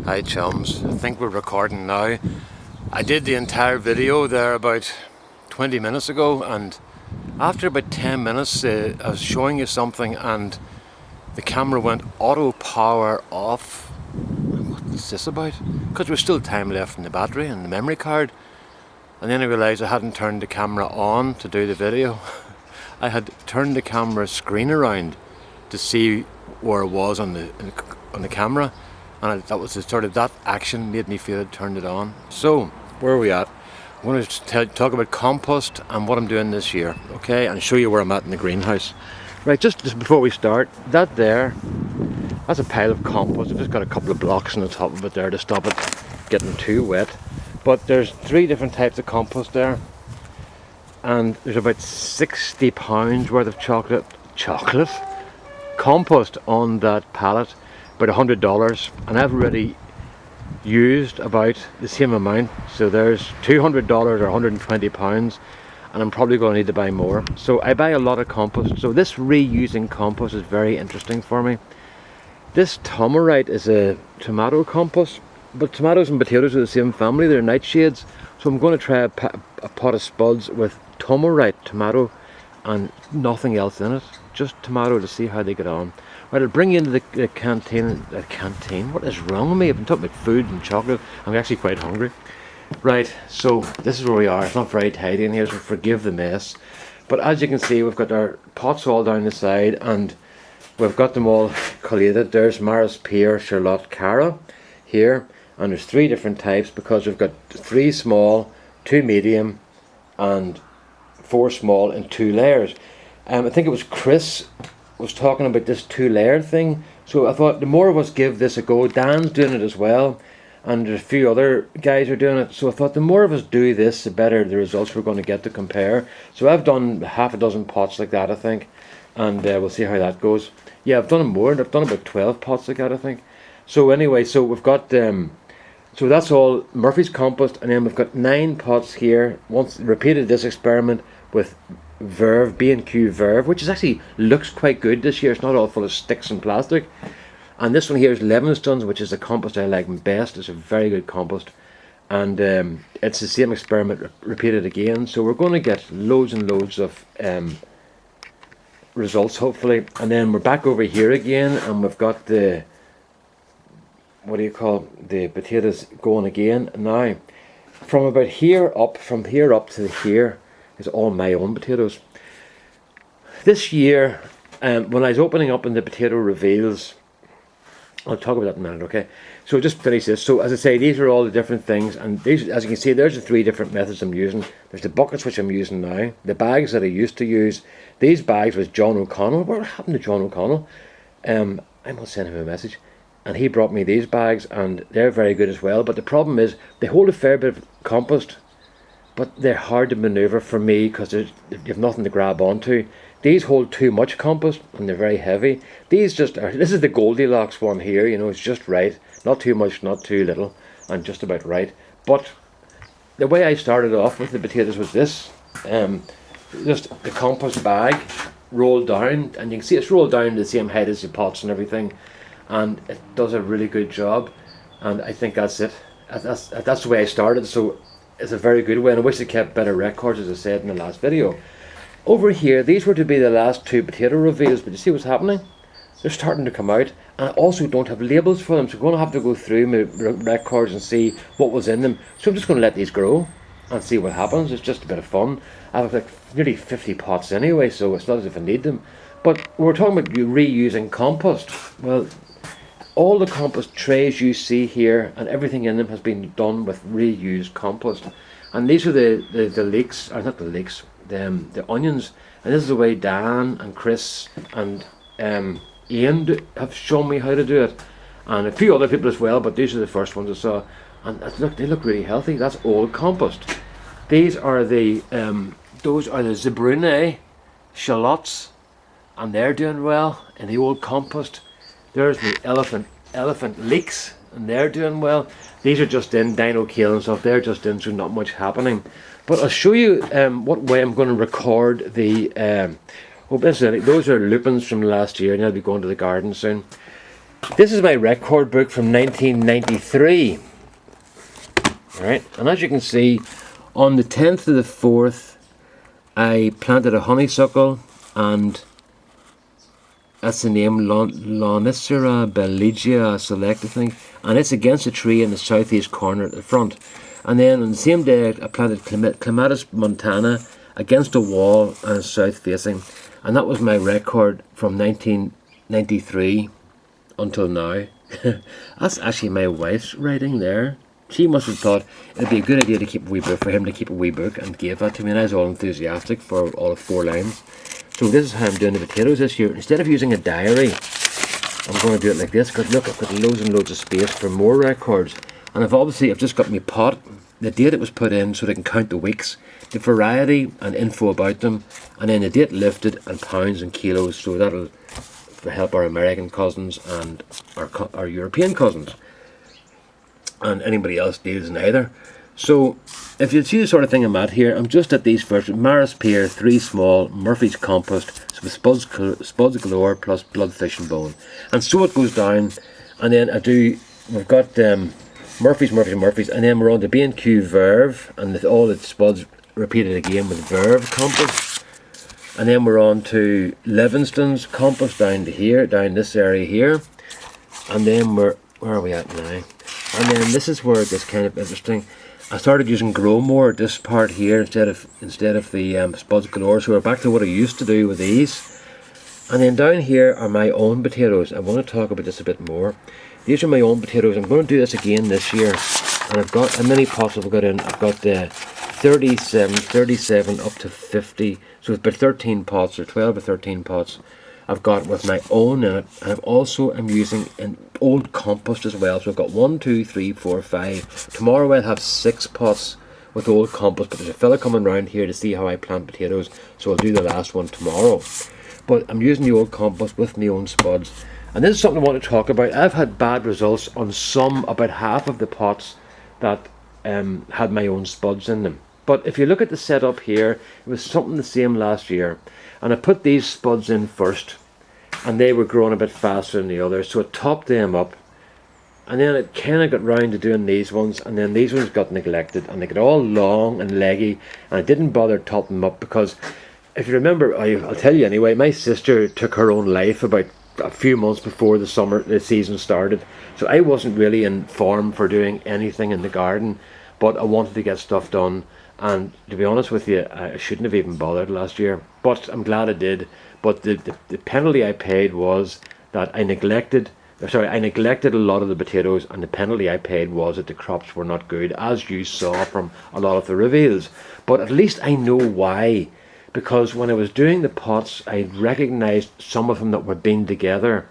Hi chums, I think we're recording now. I did the entire video there about 20 minutes ago, and after about 10 minutes I was showing you something and the camera went auto power off. What's this about? Because there was still time left in the battery and the memory card, and then I realised I hadn't turned the camera on to do the video. I had turned the camera screen around to see where it was on the camera, and that was that action made me feel it turned it on. So where are we at? I'm going to talk about compost and what I'm doing this year, okay, and show you where I'm at in the greenhouse. Right, just before we start, that's a pile of compost. I've just got a couple of blocks on the top of it there to stop it getting too wet. But there's 3 different types of compost there, and there's about 60 pounds worth of chocolate compost on that pallet, about $100, and I've already used about the same amount. So there's $200 or £120, and I'm probably going to need to buy more. So I buy a lot of compost. So this reusing compost is very interesting for me. This Tomerite is a tomato compost, but tomatoes and potatoes are the same family, they're nightshades. So I'm going to try a pot of spuds with Tomerite tomato and nothing else in it, just tomato, to see how they get on. Right, I'll bring you into the canteen. What is wrong with me? I've been talking about food and chocolate. I'm actually quite hungry. Right, so this is where we are. It's not very tidy in here, so forgive the mess. But as you can see, we've got our pots all down the side, and we've got them all collated. There's Maris, Pear, Charlotte, Cara here, and there's 3 different types because we've got 3 small, 2 medium, and 4 small in 2 layers. I think it was Chris was talking about this 2-layer thing, so I thought the more of us give this a go. Dan's doing it as well, and there's a few other guys are doing it, so I thought the more of us do this, the better the results we're going to get to compare. So I've done half a dozen pots like that, I think, and we'll see how that goes. Yeah, I've done more. I've done about 12 pots like that, I think. So anyway, so we've got so that's all Murphy's compost, and then we've got 9 pots here. Once repeated this experiment with Verve, B&Q Verve, which is actually looks quite good this year. It's not all full of sticks and plastic. And this one here is Levingston's, which is the compost I like best. It's a very good compost, and it's the same experiment repeated again. So we're going to get loads and loads of results, hopefully. And then we're back over here again, and we've got the the potatoes going again. Now from about here up, from here up to here is all my own potatoes. This year, when I was opening up in the potato reveals, I'll talk about that in a minute, okay? So just finish this. So as I say, these are all the different things, and these, as you can see, there's the 3 different methods I'm using. There's the buckets, which I'm using now, the bags that I used to use. These bags was John O'Connell. What happened to John O'Connell? I must send him a message, and he brought me these bags, and they're very good as well. But the problem is they hold a fair bit of compost, but they're hard to maneuver for me because you have nothing to grab onto. These hold too much compost and they're very heavy. These just are, this is the Goldilocks one here, you know, it's just right. Not too much, not too little, and just about right. But the way I started off with the potatoes was this. Just the compost bag rolled down, and you can see it's rolled down the same height as the pots and everything, and it does a really good job. And I think that's it. That's the way I started. So it's a very good way, and I wish they kept better records, as I said in the last video. Over here, these were to be the last 2 potato reveals, but you see what's happening? They're starting to come out, and I also don't have labels for them, so I'm going to have to go through my records and see what was in them. So I'm just going to let these grow and see what happens. It's just a bit of fun. I have like nearly 50 pots anyway, so it's not as if I need them. But we're talking about reusing compost. Well, all the compost trays you see here and everything in them has been done with reused compost. And these are the leeks, or not the leeks, the onions. And this is the way Dan and Chris and Ian have shown me how to do it. And a few other people as well, but these are the first ones I saw. And look, they look really healthy. That's old compost. These are the, those are the Zebrune shallots, and they're doing well in the old compost. There's the elephant leeks, and they're doing well. These are just in dino kale and stuff. They're just in, so not much happening. But I'll show you what way I'm going to record the. Well, basically, those are lupins from last year, and I'll be going to the garden soon. This is my record book from 1993. Alright, and as you can see, on the 10th of the 4th, I planted a honeysuckle, and that's the name, Lonicera belligia select, I think, and it's against a tree in the southeast corner at the front. And then on the same day, I planted Clematis montana against a wall and it's south facing, and that was my record from 1993 until now. That's actually my wife's writing there. She must have thought it'd be a good idea to keep a wee book, for him to keep a wee book, and gave that to me, and I was all enthusiastic for all of 4 lines. So this is how I'm doing the potatoes this year. Instead of using a diary, I'm going to do it like this, because look, I've got loads and loads of space for more records. And I've just got my pot, the date it was put in so they can count the weeks, the variety and info about them, and then the date lifted and pounds and kilos, so that'll help our American cousins and our European cousins, and anybody else deals in either. So if you see the sort of thing I'm at here, I'm just at these first: Maris Pear, 3 small, Murphy's Compost, some spuds galore plus bloodfish and bone, and so it goes down. And then we've got Murphy's, and then we're on to B&Q Verve, and with all the spuds repeated again with Verve Compost. And then we're on to Livingston's Compost down to here, down this area here. And then where are we at now? And then this is where it gets kind of interesting. I started using Grow More, this part here, instead of the spuds galore. So we're back to what I used to do with these. And then down here are my own potatoes. I want to talk about this a bit more. These are my own potatoes. I'm going to do this again this year. And I've got, how many pots have I got in? I've got the 37 up to 50. So it's about 13 pots, or 12 or 13 pots I've got with my own in it. And I'm using an old compost as well. So I've got 1, 2, 3, 4, 5. Tomorrow I'll have 6 pots with old compost, but there's a fella coming around here to see how I plant potatoes, so I'll do the last one tomorrow. But I'm using the old compost with my own spuds. And this is something I want to talk about. I've had bad results on about half of the pots that had my own spuds in them. But if you look at the setup here, it was something the same last year. And I put these spuds in first, and they were growing a bit faster than the others, so I topped them up. And then it kind of got round to doing these ones, and then these ones got neglected, and they got all long and leggy, and I didn't bother topping them up because, if you remember, I'll tell you anyway, my sister took her own life about a few months before the season started, so I wasn't really in form for doing anything in the garden, but I wanted to get stuff done. And to be honest with you, I shouldn't have even bothered last year, but I'm glad I did. But the penalty I paid was that I neglected a lot of the potatoes, and the penalty I paid was that the crops were not good, as you saw from a lot of the reveals. But at least I know why, because when I was doing the pots, I recognised some of them that were being together,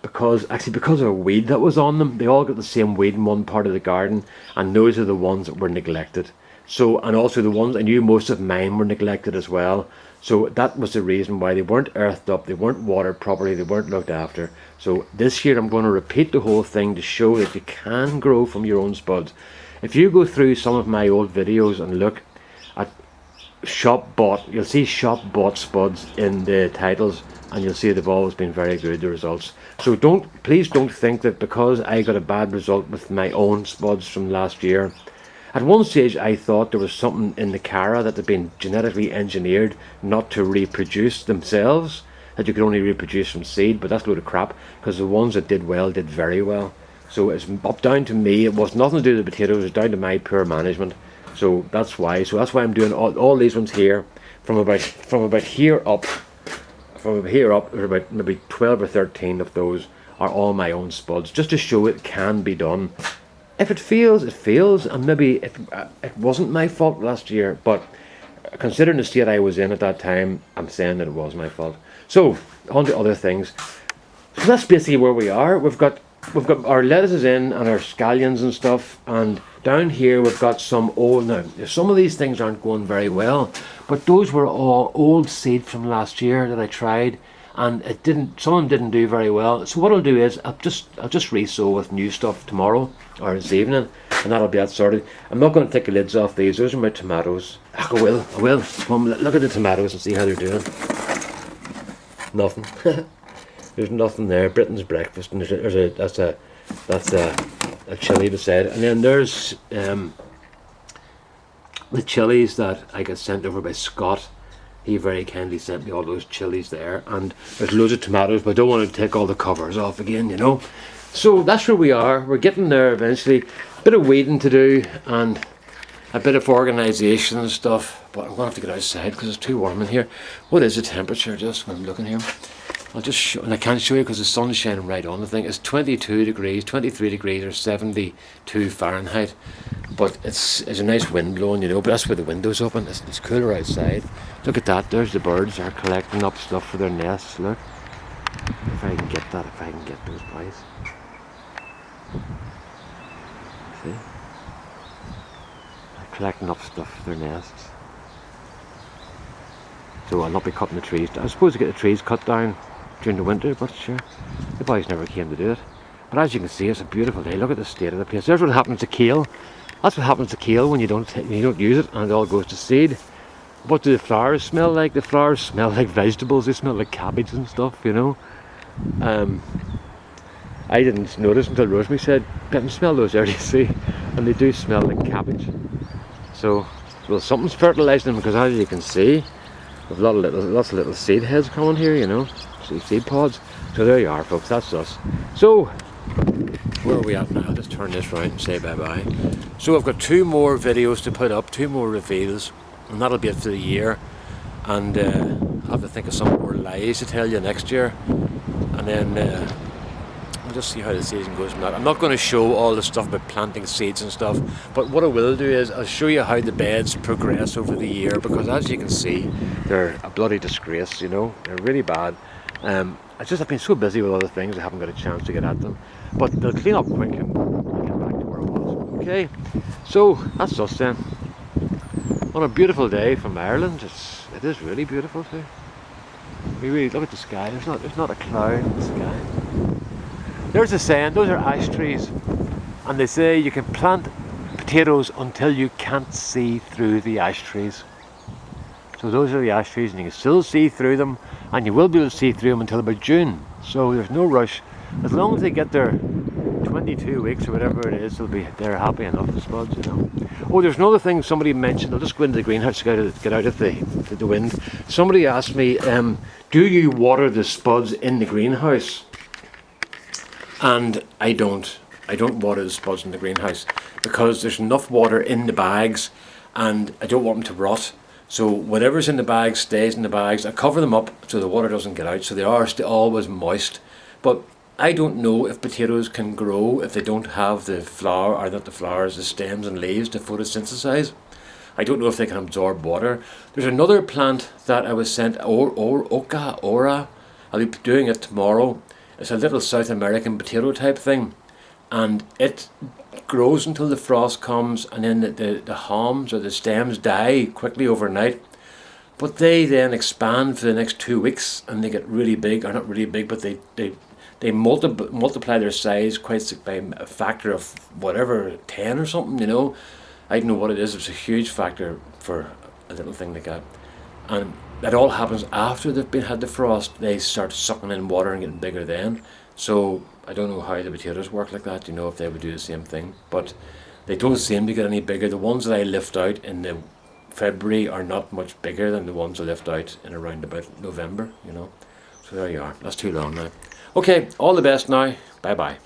because of a weed that was on them. They all got the same weed in one part of the garden, and those are the ones that were neglected. So, and also the ones, I knew most of mine were neglected as well. So that was the reason why they weren't earthed up, they weren't watered properly, they weren't looked after. So this year I'm going to repeat the whole thing to show that you can grow from your own spuds. If you go through some of my old videos and look at shop bought, you'll see shop bought spuds in the titles, and you'll see they've always been very good, the results. So please don't think that because I got a bad result with my own spuds from last year. At one stage I thought there was something in the Cara that had been genetically engineered not to reproduce themselves, that you could only reproduce from seed, but that's a load of crap, because the ones that did well did very well. So it's up down to me. It was nothing to do with the potatoes, it's down to my poor management. So that's why I'm doing all these ones here from about here up. From here up, there's about maybe 12 or 13 of those are all my own spuds, just to show it can be done. If it fails, it fails, and maybe it wasn't my fault last year, but considering the state I was in at that time, I'm saying that it was my fault. So, on to other things. So that's basically where we are. We've got our lettuces in, and our scallions and stuff, and down here we've got some old, now some of these things aren't going very well, but those were all old seed from last year that I tried, and some of them didn't do very well. So what I'll do is I'll just re-sow with new stuff tomorrow or this evening, and that'll be that sorted. I'm not going to take the lids off these. Those are my tomatoes. I will. Come, look at the tomatoes and see how they're doing. Nothing. There's nothing there. Britain's breakfast, and that's a chili beside it. And then there's the chilies that I got sent over by Scott. He very kindly sent me all those chilies there, and there's loads of tomatoes, but I don't want to take all the covers off again, you know. So that's where we are. We're getting there eventually. Bit of weeding to do and a bit of organisation and stuff, but I'm going to have to get outside because it's too warm in here. What is the temperature just when I'm looking here? I'll just show, and I can't show you because the sun's shining right on the thing. It's 22 degrees, 23 degrees, or 72 Fahrenheit. But it's a nice wind blowing, you know, but that's where the window's open. It's cooler outside. Look at that, there's the birds are collecting up stuff for their nests, look. If I can get that, if I can get those boys. See? They're collecting up stuff for their nests. So I'll not be cutting the trees. I was supposed to get the trees cut down during the winter, but sure, the boys never came to do it. But as you can see, it's a beautiful day. Look at the state of the place. There's what happens to kale. That's what happens to kale when you don't use it and it all goes to seed. What do the flowers smell like? The flowers smell like vegetables. They smell like cabbage and stuff, you know. I didn't notice until Rosemary said, "I can smell those there, you see," and they do smell like cabbage. So, well, something's fertilising them because, as you can see, there's lots of little seed heads coming here, you know, seed pods. So there you are, folks. That's us. So where are we at now? Let's turn this round and say bye bye. So I've got 2 more videos to put up, 2 more reveals, and that'll be it for the year. And I'll have to think of some more lies to tell you next year, and then we'll just see how the season goes from that. I'm not going to show all the stuff about planting seeds and stuff, but what I will do is I'll show you how the beds progress over the year, because as you can see, they're a bloody disgrace, you know. They're really bad. I've been so busy with other things I haven't got a chance to get at them, but they'll clean up quick and I'll get back to where I was. Okay, so that's us then. On a beautiful day from Ireland. It is really beautiful too. We really look at the sky. There's not a cloud in the sky. There's a saying, those are ash trees, and they say you can plant potatoes until you can't see through the ash trees. So those are the ash trees, and you can still see through them, and you will be able to see through them until about June. So there's no rush. As long as they get their 22 weeks or whatever it is, they're happy enough, the spuds, you know. Oh, there's another thing somebody mentioned. I'll just go into the greenhouse to get out of the wind. Somebody asked me, do you water the spuds in the greenhouse? And I don't water the spuds in the greenhouse because there's enough water in the bags, and I don't want them to rot. So whatever's in the bags stays in the bags. I cover them up so the water doesn't get out, so they are still always moist. But I don't know if potatoes can grow if they don't have the flower, or not the flowers, the stems and leaves to photosynthesize. I don't know if they can absorb water. There's another plant that I was sent, Oca Ora. I'll be doing it tomorrow. It's a little South American potato type thing, and it grows until the frost comes, and then the haulms or the stems die quickly overnight. But they then expand for the next 2 weeks, and they get really big, or not really big, but they multiply their size quite by a factor of whatever, 10 or something, you know. I don't know what it is. It's a huge factor for a little thing like that. And that all happens after they've had the frost. They start sucking in water and getting bigger then. So I don't know how the potatoes work like that, you know, if they would do the same thing. But they don't seem to get any bigger. The ones that I lift out in the February are not much bigger than the ones I lift out in around about November, you know. So there you are. That's too long now. Okay, all the best now. Bye bye.